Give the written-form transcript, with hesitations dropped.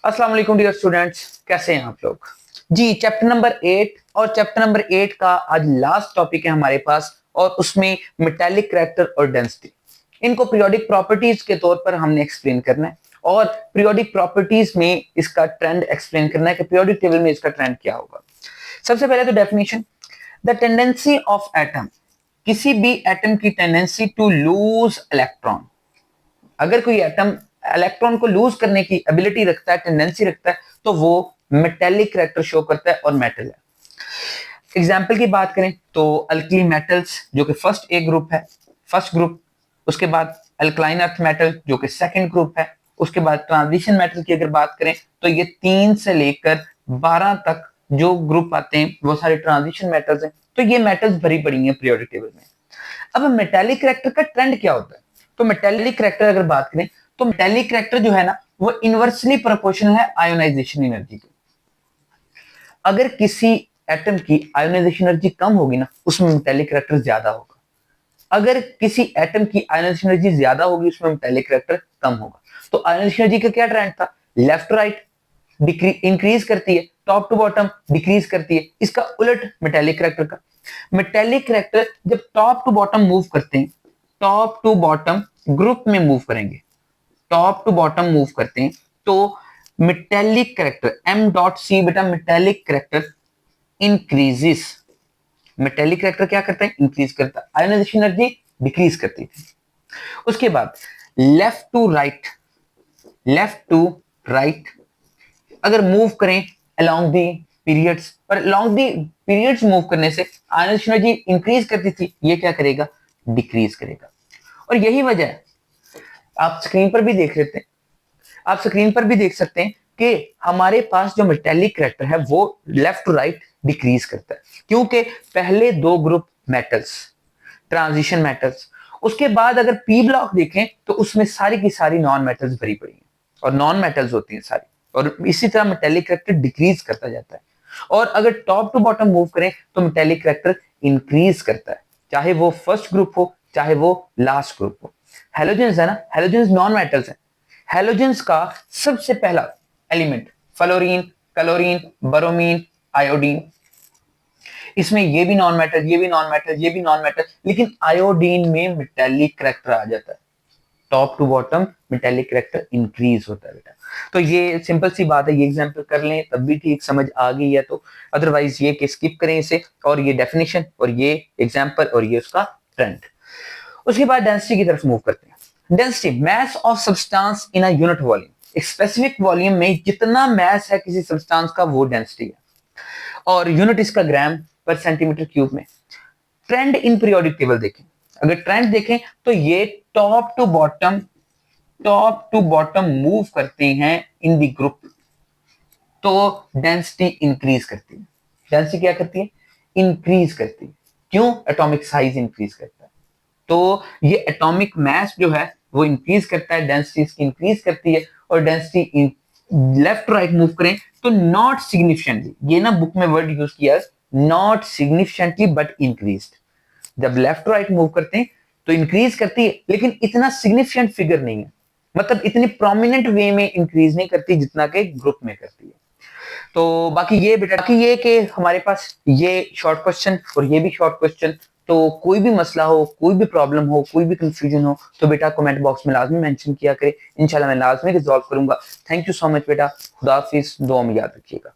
अस्सलाम वालेकुम dear students, कैसे हैं आप लोग। जी चैप्टर नंबर 8 और चैप्टर नंबर 8 का आज लास्ट टॉपिक है हमारे पास और उसमें मेटालिक करैक्टर और डेंसिटी इनको पीरियोडिक प्रॉपर्टीज के तौर पर हमने एक्सप्लेन करना है और पीरियोडिक प्रॉपर्टीज में इसका ट्रेंड एक्सप्लेन करना है कि पीरियोडिक टेबल में इसका ट्रेंड क्या होगा। सबसे पहले तो definition, the tendency of atom, किसी भी एटम की टेंडेंसी टू लूज इलेक्ट्रॉन। अगर कोई एटम इलेक्ट्रॉन को लूज करने की एबिलिटी रखता है, टेंडेंसी रखता है, तो वो मेटेलिक करैक्टर शो करता है और मेटल है। एग्जाम्पल की बात करें तो अल्कली मेटल्स जो कि फर्स्ट ए ग्रुप है, फर्स्ट ग्रुप, उसके बाद अल्कलाइन अर्थ मेटल जो कि सेकंड ग्रुप है, उसके बाद ट्रांजिशन मेटल की अगर बात करें तो ये 3 से लेकर 12 तक जो ग्रुप आते हैं वो सारे ट्रांजिशन मेटल्स हैं। तो ये मेटल्स भरी पड़ी हैं पीरियोडिक टेबल में। अब मेटेलिक करैक्टर का ट्रेंड क्या होता है? तो मेटेलिक करैक्टर अगर बात करें तो मेटेलिक करैक्टर जो है ना वो इनवर्सली प्रोपोर्शनल है आयोनाइजेशन एनर्जी के। अगर किसी एटम की आयोनाइजेशन एनर्जी कम होगी ना उसमें मेटेलिक करैक्टर ज्यादा होगा, अगर किसी एटम की आयोनाइजेशन एनर्जी ज्यादा होगी उसमें मेटेलिक करैक्टर कम होगा। तो आयोनाइजेशन एनर्जी का क्या ट्रेंड था? लेफ्ट राइट इंक्रीज करती है, टॉप टू बॉटम डिक्रीज करती है। इसका उलट मेटेलिक करैक्टर का, मेटेलिक करैक्टर जब टॉप टू बॉटम मूव करते हैं, टॉप टू बॉटम ग्रुप में मूव करेंगे, टॉप टू बॉटम मूव करते हैं तो metallic character M dot C बेटा metallic character increases. Metallic character क्या करता है? इंक्रीज करता है, आयोनाइजेशन एनर्जी डिक्रीज करती है। उसके बाद left to right, left to right अगर मूव करें अलोंग दी पीरियड्स, पर अलोंग दी पीरियड्स मूव करने से आयोनाइजेशन एनर्जी इंक्रीज करती थी, ये क्या करेगा? डिक्रीज करेगा। और यही वजह है, आप स्क्रीन पर भी देख लेते हैं, आप स्क्रीन पर भी देख सकते हैं कि हमारे पास जो मेटेलिक करैक्टर है वो लेफ्ट टू राइट डिक्रीज करता है, क्योंकि पहले दो ग्रुप मेटल्स, ट्रांजिशन मेटल्स, उसके बाद अगर पी ब्लॉक देखें तो उसमें सारी की सारी नॉन मेटल्स भरी पड़ी हैं और नॉन मेटल्स होती हैं सारी, और इसी तरह मेटेलिक करैक्टर डिक्रीज करता जाता है। और अगर टॉप टू बॉटम मूव करें तो मेटेलिक करैक्टर इंक्रीज करता है, चाहे वो फर्स्ट ग्रुप हो चाहे वो लास्ट ग्रुप हो। हेलोजेंस है ना, हेलोजेंस नॉन मेटल्स है। हेलोजेंस का सबसे पहला element fluorine, chlorine, bromine, iodine, इसमें ये भी नॉन मेटल, ये भी नॉन मेटल, ये भी नॉन मेटल, लेकिन आयोडीन में मेटेलिक करैक्टर आ जाता है। Top to bottom metallic character increase होता है बेटा। तो ये सिंपल सी बात है, ये एग्जांपल कर लें तब भी ठीक समझ आ गई है, तो अदरवाइज ये कि स्किप करें इसे, और ये डेफिनेशन और ये एग्जांपल और ये उसका ट्रेंड। उसके बाद डेंसिटी की तरफ मूव करते हैं। Density, mass of substance in a unit volume, एक स्पेसिफिक वॉल्यूम में जितना मैस है किसी सब्सटेंस का वो डेंसिटी है, और यूनिट इसका ग्राम पर सेंटीमीटर क्यूब में। ट्रेंड इन पीरियोडिक टेबल देखें, अगर ट्रेंड देखें तो ये top to bottom, top to bottom move करते हैं इन दी ग्रुप, तो डेंसिटी इंक्रीज करती है। डेंसिटी क्या करती है? इंक्रीज करती है। क्यों? एटॉमिक साइज इंक्रीज करता है, तो ये एटॉमिक मास जो है वो इंक्रीज करता है, डेंसिटी इसकी इंक्रीज करती है। और डेंसिटी लेफ्ट राइट मूव करें तो नॉट सिग्निफिकेंटली, ये ना बुक में वर्ड यूज किया, नॉट सिग्निफिकेंटली बट इंक्रीज्ड। जब लेफ्ट राइट मूव करते हैं तो इंक्रीज करती है, लेकिन इतना सिग्निफिकेंट फिगर नहीं है, मतलब इतनी प्रोमिनेंट वे में इंक्रीज नहीं करती जितना के ग्रुप में करती है। तो बाकी ये बेटा, बाकी ये कि हमारे पास ये शॉर्ट क्वेश्चन और ये भी शॉर्ट क्वेश्चन, तो कोई भी मसला हो, कोई भी प्रॉब्लम हो, कोई भी कंफ्यूजन हो तो बेटा कमेंट बॉक्स में लाजमी मेंशन किया करे, इंशाल्लाह मैं लाजमी रिजॉल्व करूंगा। थैंक यू सो मच बेटा, खुदा हाफिज, दुआ में याद रखिएगा।